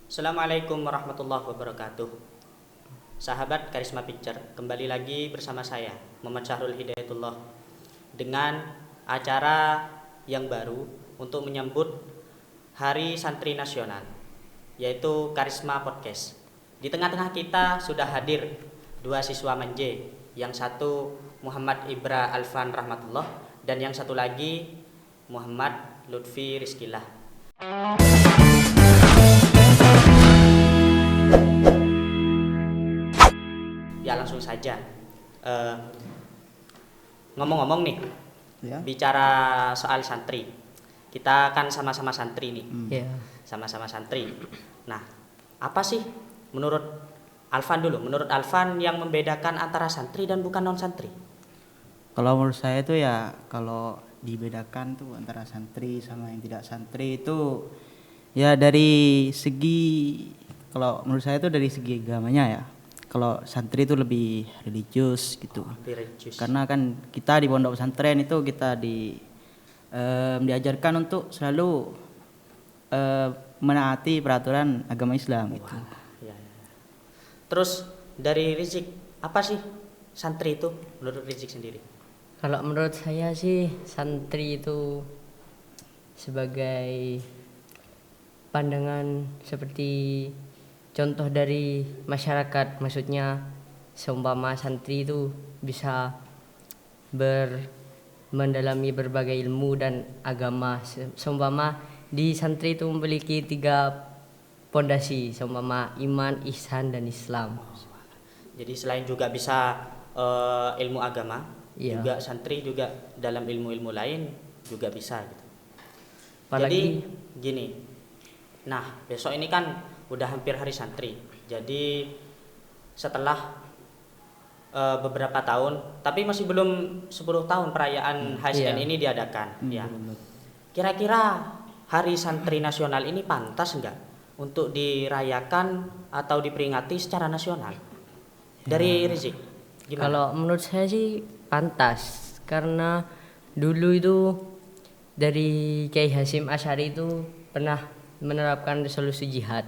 Assalamualaikum warahmatullahi wabarakatuh. Sahabat Karisma Picture, kembali lagi bersama saya Muhammad Syahrul Hidayatullah dengan acara yang baru untuk menyambut Hari Santri Nasional, yaitu Karisma Podcast. Di tengah-tengah kita sudah hadir dua siswa manje, yang satu Muhammad Ibra Alfan Rahmatullah dan yang satu lagi Muhammad Lutfi Rizkillah. Ya langsung saja. Ngomong-ngomong nih, Ya. bicara soal santri, kita kan sama-sama santri nih, sama-sama santri. Nah, apa sih menurut Alfan dulu? Menurut Alfan yang membedakan antara santri dan bukan non santri? Kalau menurut saya itu ya kalau dibedakan tuh antara santri sama yang tidak santri itu ya dari segi, kalau menurut saya itu dari segi agamanya ya. Kalau santri itu lebih religius gitu. Religius. Karena kan kita di pondok pesantren itu kita diajarkan untuk selalu menaati peraturan agama Islam gitu. Ya, ya. Terus dari Rizik, apa sih santri itu menurut Rizik sendiri? Kalau menurut saya sih santri itu sebagai pandangan seperti contoh dari masyarakat, maksudnya seumpama santri itu bisa mendalami berbagai ilmu dan agama. Seumpama di santri itu memiliki 3 pondasi, seumpama iman, ihsan dan Islam. Jadi selain juga bisa ilmu agama, Iya. juga santri juga dalam ilmu-ilmu lain juga bisa gitu. Apalagi Jadi gini, nah besok ini kan udah hampir hari santri. Jadi setelah beberapa tahun, tapi masih belum 10 tahun perayaan HSN Iya. ini diadakan. Ya. Kira-kira Hari Santri Nasional ini pantas enggak untuk dirayakan atau diperingati secara nasional? Dari Rizik, gimana? Kalau menurut saya sih pantas, karena dulu itu dari Kiai Hasyim Asy'ari itu pernah menerapkan resolusi jihad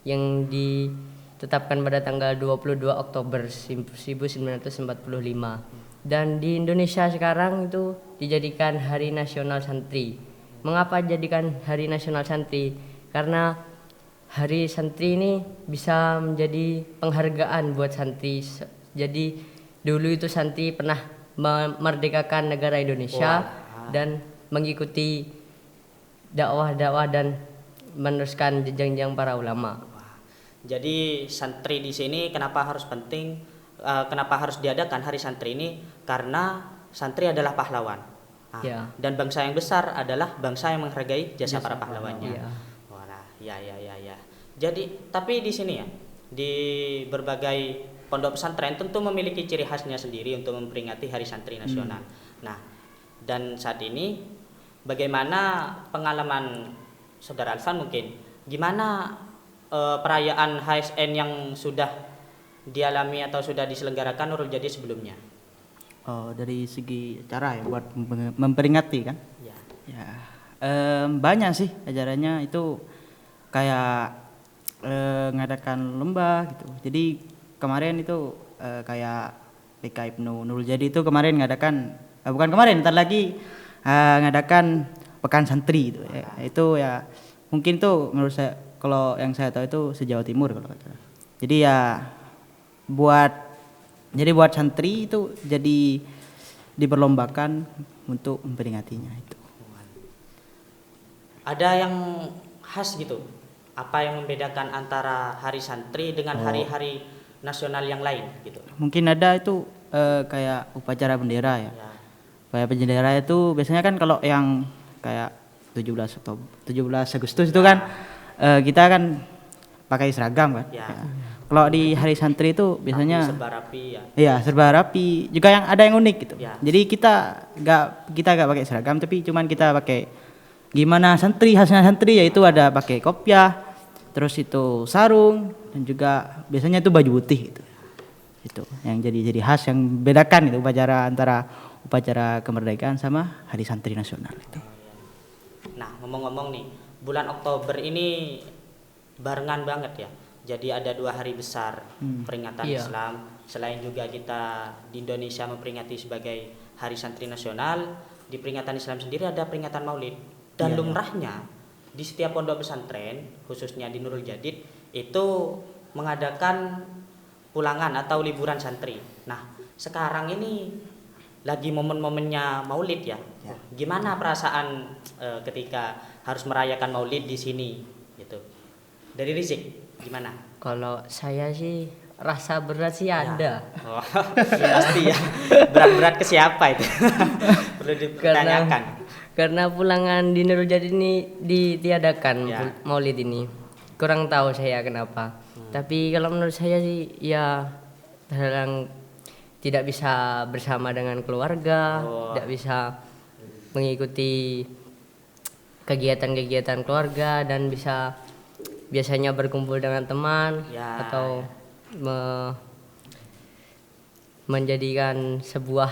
yang ditetapkan pada tanggal 22 Oktober 1945, dan di Indonesia sekarang itu dijadikan Hari Nasional Santri. Mengapa dijadikan Hari Nasional Santri? Karena Hari Santri ini bisa menjadi penghargaan buat santri. Jadi dulu itu santri pernah memerdekakan negara Indonesia dan mengikuti dakwah-dakwah dan meneruskan jejak-jejak para ulama. Jadi santri di sini kenapa harus penting? Kenapa harus diadakan Hari Santri ini? Karena santri adalah pahlawan. Ya. Dan bangsa yang besar adalah bangsa yang menghargai jasa para pahlawannya. Iya. Walah, ya. Jadi tapi di sini ya, di berbagai pondok pesantren tentu memiliki ciri khasnya sendiri untuk memperingati Hari Santri Nasional. Nah, dan saat ini bagaimana pengalaman Saudara Alfan mungkin? Gimana perayaan HSN yang sudah dialami atau sudah diselenggarakan Nurul Jadi sebelumnya? Oh, dari segi cara ya buat memperingati kan? Ya. Ya, banyak sih ajarannya itu kayak ngadakan lomba gitu. Jadi kemarin itu kayak PK Ibnu Nurul Jadi itu kemarin ngadakan, bukan kemarin, ntar lagi ngadakan Pekan Santri itu. Itu ya mungkin tuh menurut saya, kalau yang saya tahu itu se-Jawa Timur kalau nggak salah. Jadi ya buat santri itu jadi diperlombakan untuk memperingatinya itu. Ada yang khas gitu? Apa yang membedakan antara Hari Santri dengan hari-hari nasional yang lain gitu? Mungkin ada itu kayak upacara bendera ya. Ya. Upacara bendera itu biasanya kan kalau yang kayak 17 Agustus itu kan kita kan pakai seragam kan. Ya. Ya. Kalau di Hari Santri itu biasanya serba rapi ya. iya, serba rapi. Juga yang ada yang unik gitu. Ya. Jadi kita nggak pakai seragam, tapi cuman kita pakai gimana santri, khasnya santri yaitu ada pakai kopiah, terus itu sarung, dan juga biasanya itu baju putih gitu. Itu yang jadi khas yang bedakan itu upacara antara upacara kemerdekaan sama Hari Santri Nasional itu. Nah, ngomong-ngomong nih, bulan Oktober ini barengan banget ya. Jadi ada 2 hari besar peringatan Iya. Islam. Selain juga kita di Indonesia memperingati sebagai Hari Santri Nasional, di peringatan Islam sendiri ada peringatan Maulid. Dan lumrahnya di setiap pondok pesantren, khususnya di Nurul Jadid, itu mengadakan pulangan atau liburan santri. Nah, sekarang ini lagi momen-momennya Maulid ya. Gimana perasaan ketika harus merayakan Maulid di sini gitu? Dari Rizik gimana? Kalau saya sih rasa berat sih ada. Oh, pasti ya. Berat-berat ke siapa itu? Perlu ditanyakan. Karena pulangan di Nurul Jadid ini ditiadakan Ya. Maulid ini. Kurang tahu saya kenapa. Tapi kalau menurut saya sih ya terhalang tidak bisa bersama dengan keluarga, tidak bisa mengikuti kegiatan-kegiatan keluarga dan bisa biasanya berkumpul dengan teman Ya, atau menjadikan sebuah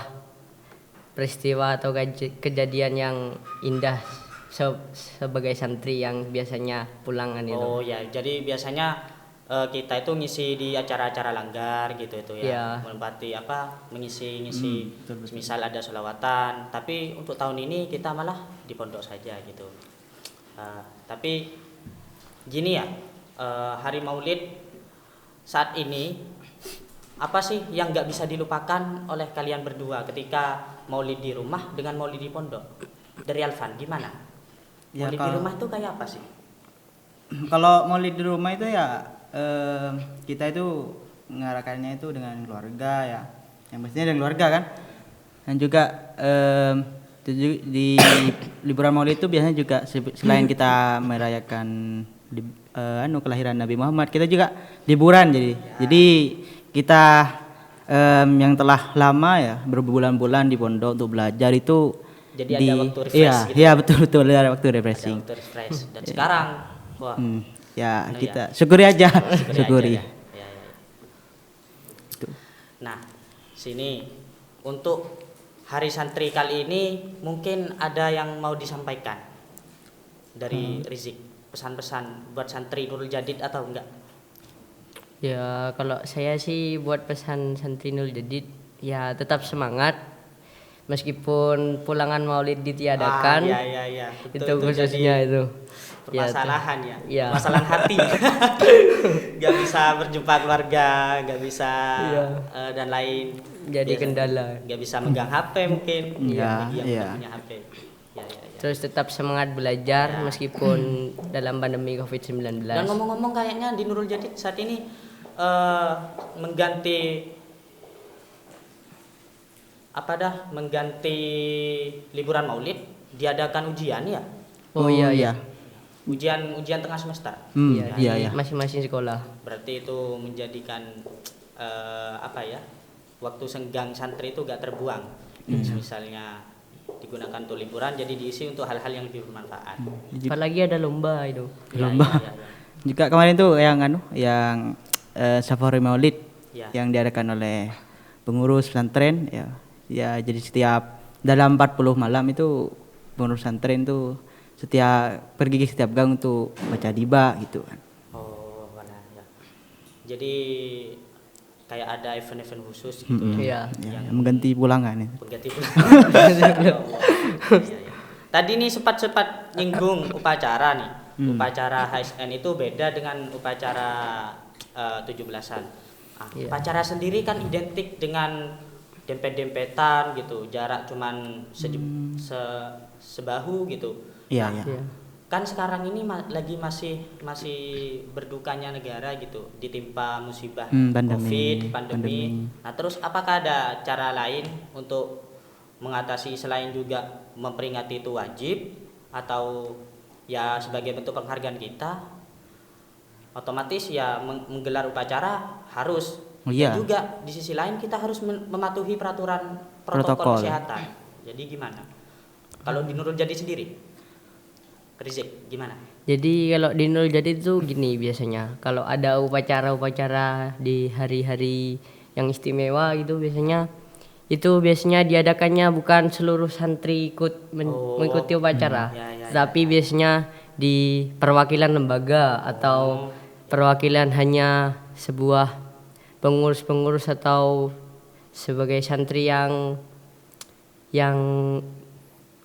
peristiwa atau kejadian yang indah sebagai santri yang biasanya pulangan itu. Oh ya, jadi biasanya kita itu ngisi di acara-acara langgar gitu itu ya, menempati mengisi misal ada sholawatan. Tapi untuk tahun ini kita malah di pondok saja gitu. Tapi gini ya, hari Maulid saat ini apa sih yang nggak bisa dilupakan oleh kalian berdua ketika Maulid di rumah dengan Maulid di pondok? Dari Alvan gimana? Ya, Maulid di rumah itu kayak apa sih? Kalau Maulid di rumah itu ya kita itu mengarakannya itu dengan keluarga ya, yang pastinya dengan keluarga kan. Dan juga di liburan Maulid itu biasanya juga selain kita merayakan kelahiran Nabi Muhammad, kita juga liburan. Jadi kita yang telah lama ya berbulan-bulan di pondok untuk belajar itu jadi ada waktu refresh gitu. Iya betul ada waktu refreshing. Ada waktu refresh. Dan sekarang wah ya kita syukuri aja. Syukuri. Ya. Nah, sini untuk Hari Santri kali ini mungkin ada yang mau disampaikan dari Rizik, pesan-pesan buat santri Nurul Jadid atau enggak? Ya kalau saya sih buat pesan santri Nurul Jadid ya tetap semangat meskipun pulangan Maulid ditiadakan. Iya. Itu khususnya itu. Permasalahan ya. Permasalahan hati. Gak bisa berjumpa keluarga, gak bisa dan lain. Jadi kendala. Gak bisa megang HP mungkin. Iya. Punya HP. Ya. Terus tetap semangat belajar meskipun dalam pandemi COVID-19. Dan ngomong-ngomong kayaknya di Nurul Jadid saat ini mengganti liburan Maulid diadakan ujian ya. Oh iya. Ujian tengah semester. Iya. Masing-masing sekolah. Berarti itu menjadikan waktu senggang santri itu gak terbuang. Misalnya digunakan untuk liburan, jadi diisi untuk hal-hal yang lebih bermanfaat. Apalagi ada lomba itu. Lomba. Ya. Juga kemarin tuh yang Safari Maulid yang diadakan oleh pengurus pesantren ya jadi setiap dalam 40 malam itu pengurus pesantren tuh pergi ke setiap gang untuk baca diba gitu kan. Oh, mana ya. Jadi kayak ada event-event khusus gitu Iya. Yang mengganti pulangan itu. Pengganti pulangan. Ya. Tadi nih sempat nyinggung upacara nih. Upacara HSN itu beda dengan upacara 17-an. Upacara sendiri kan identik dengan dempet-dempetan gitu, jarak cuman sebahu gitu. Iya. Kan sekarang ini lagi masih berdukanya negara gitu, ditimpa musibah pandemi. Nah, terus apakah ada cara lain untuk mengatasi selain juga memperingati itu wajib atau ya sebagai bentuk penghargaan kita? Otomatis ya menggelar upacara harus. Dan juga di sisi lain kita harus mematuhi peraturan protokol kesehatan. Jadi gimana? Kalau di Nurul Jadid sendiri? Rizik gimana? Jadi kalau di Nurul Jadid itu gini biasanya. Kalau ada upacara-upacara di hari-hari yang istimewa gitu biasanya diadakannya bukan seluruh santri ikut mengikuti upacara. Tapi biasanya di perwakilan lembaga atau perwakilan hanya sebuah pengurus-pengurus atau sebagai santri yang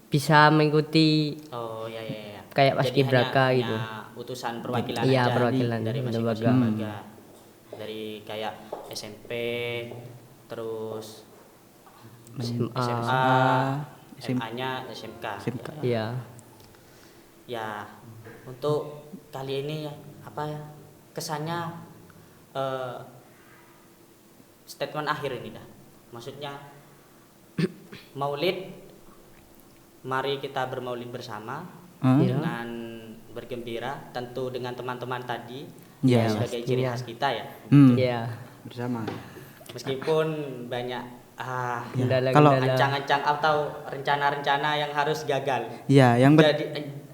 bisa mengikuti Oh ya ya ya. kayak Jadi paskibraka hanya gitu. utusan perwakilan Iya, aja perwakilan dari masing-masing lembaga. lembaga. Dari kayak SMP, terus SMA. SMA-nya SMK. SMK. Iya. Ya, untuk kali ini apa ya? Kesannya statement akhir ini dah. Maksudnya Maulid, mari kita bermaulid bersama dengan bergembira, tentu dengan teman-teman tadi Iya, yang sebagai ciri pastinya. khas kita ya. Iya. Bersama. Meskipun banyak Kendala-kendala. Kalau ancang-ancang atau rencana-rencana yang harus gagal. ya yang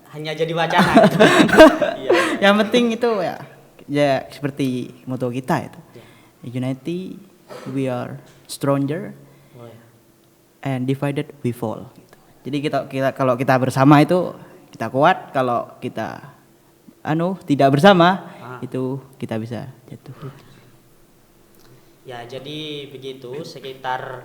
Hanya jadi wacana. Gitu. Iya. yang penting itu ya seperti moto kita itu. Unity, we are stronger, Oh, ya. and divided we fall. Gitu. Jadi kita kalau kita bersama itu kita kuat, kalau kita tidak bersama itu kita bisa jatuh. Ya, jadi begitu sekitar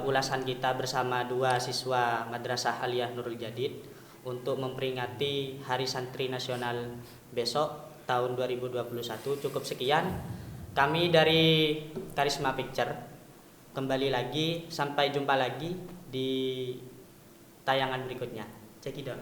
ulasan kita bersama dua siswa Madrasah Aliyah Nurul Jadid untuk memperingati Hari Santri Nasional besok tahun 2021. Cukup sekian. Kami dari Karisma Picture kembali lagi, sampai jumpa lagi di tayangan berikutnya. Cekidot.